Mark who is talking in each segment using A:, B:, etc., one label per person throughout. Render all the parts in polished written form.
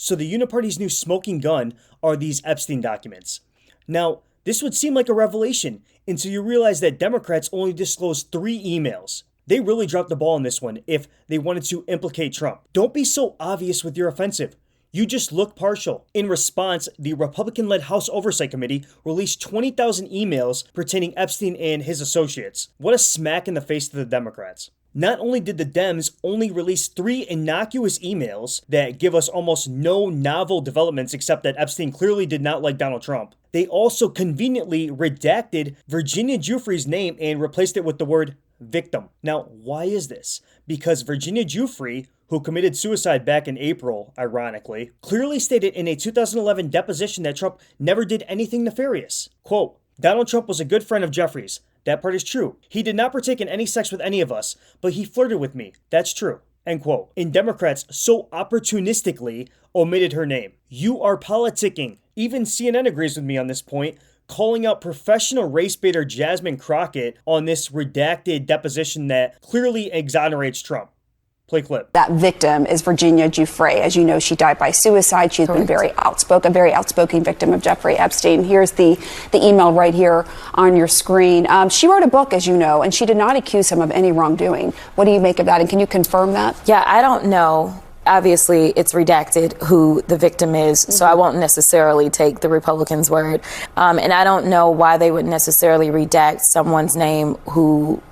A: So the Uniparty's new smoking gun are these Epstein documents. Now, this would seem like a revelation until you realize that Democrats only disclosed 3 emails. They really dropped the ball on this one if they wanted to implicate Trump. Don't be so obvious with your offensive. You just look partial. In response, the Republican-led House Oversight Committee released 20,000 emails pertaining Epstein and his associates. What a smack in the face to the Democrats. Not only did the Dems only release 3 innocuous emails that give us almost no novel developments except that Epstein clearly did not like Donald Trump, they also conveniently redacted Virginia Giuffre's name and replaced it with the word victim. Now, why is this? Because Virginia Giuffre, who committed suicide back in April, ironically, clearly stated in a 2011 deposition that Trump never did anything nefarious. Quote, Donald Trump was a good friend of Jeffrey's. That part is true. He did not partake in any sex with any of us, but he flirted with me. That's true. End quote. And Democrats so opportunistically omitted her name. You are politicking. Even CNN agrees with me on this point, calling out professional race baiter Jasmine Crockett on this redacted deposition that clearly exonerates Trump. Play clip.
B: That victim is Virginia Giuffre. As you know, she died by suicide. She's been very outspoken victim of Jeffrey Epstein. Here's the email right here on your screen. She wrote a book, as you know, and she did not accuse him of any wrongdoing. What do you make of that? And can you confirm that?
C: Yeah, I don't know. Obviously, it's redacted who the victim is, so I won't necessarily take the Republicans' word. And I don't know why they would necessarily redact someone's name who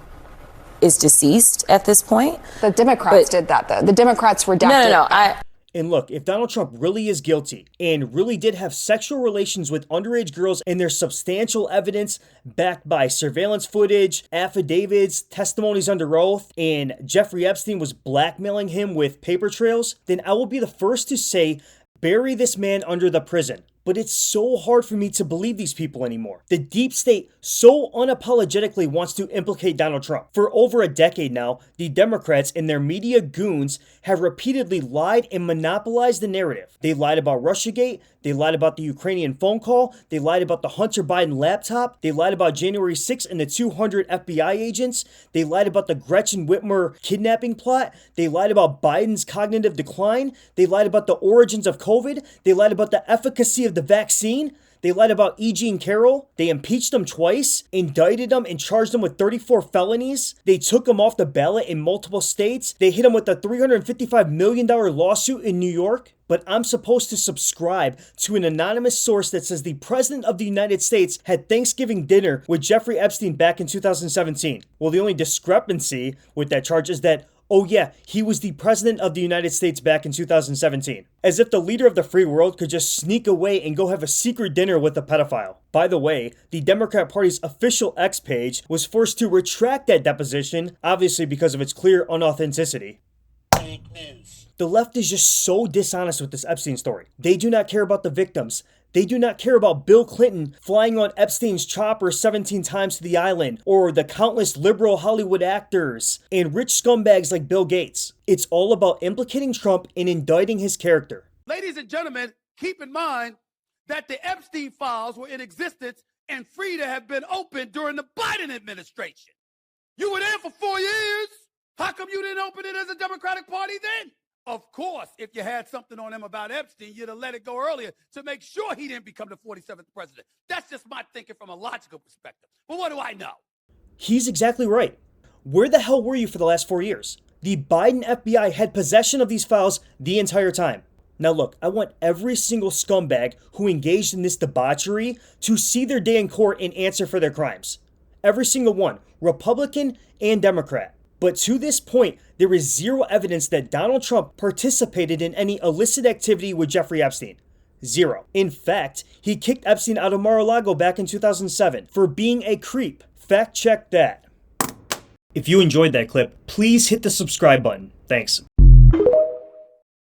C: is deceased at this point.
B: The Democrats did that, though. The Democrats redacted.
C: No.
A: And look, if Donald Trump really is guilty and really did have sexual relations with underage girls and there's substantial evidence backed by surveillance footage, affidavits, testimonies under oath, and Jeffrey Epstein was blackmailing him with paper trails, then I will be the first to say, bury this man under the prison. But it's so hard for me to believe these people anymore. The deep state so unapologetically wants to implicate Donald Trump. For over a decade now, the Democrats and their media goons have repeatedly lied and monopolized the narrative. They lied about Russiagate, they lied about the Ukrainian phone call, they lied about the Hunter Biden laptop, they lied about January 6th and the 200 FBI agents, they lied about the Gretchen Whitmer kidnapping plot, they lied about Biden's cognitive decline, they lied about the origins of COVID, they lied about the efficacy of the vaccine. They lied about E. Jean Carroll. They impeached him twice, indicted him, and charged him with 34 felonies. They took him off the ballot in multiple states. They hit him with a $355 million lawsuit in New York. But I'm supposed to subscribe to an anonymous source that says the President of the United States had Thanksgiving dinner with Jeffrey Epstein back in 2017. Well, the only discrepancy with that charge is that, oh yeah, he was the President of the United States back in 2017. As if the leader of the free world could just sneak away and go have a secret dinner with a pedophile. By the way, the Democrat Party's official X page was forced to retract that deposition, obviously because of its clear unauthenticity. Fake news. The left is just so dishonest with this Epstein story. They do not care about the victims. They do not care about Bill Clinton flying on Epstein's chopper 17 times to the island, or the countless liberal Hollywood actors and rich scumbags like Bill Gates. It's all about implicating Trump and indicting his character.
D: Ladies and gentlemen, keep in mind that the Epstein files were in existence and free to have been opened during the Biden administration. You were there for 4 years. How come you didn't open it as a Democratic Party then? Of course, if you had something on him about Epstein, you'd have let it go earlier to make sure he didn't become the 47th president. That's just my thinking from a logical perspective. But what do I know?
A: He's exactly right. Where the hell were you for the last 4 years? The Biden FBI had possession of these files the entire time. Now look, I want every single scumbag who engaged in this debauchery to see their day in court and answer for their crimes. Every single one, Republican and Democrat. But to this point, there is zero evidence that Donald Trump participated in any illicit activity with Jeffrey Epstein. Zero. In fact, he kicked Epstein out of Mar-a-Lago back in 2007 for being a creep. Fact check that. If you enjoyed that clip, please hit the subscribe button. Thanks.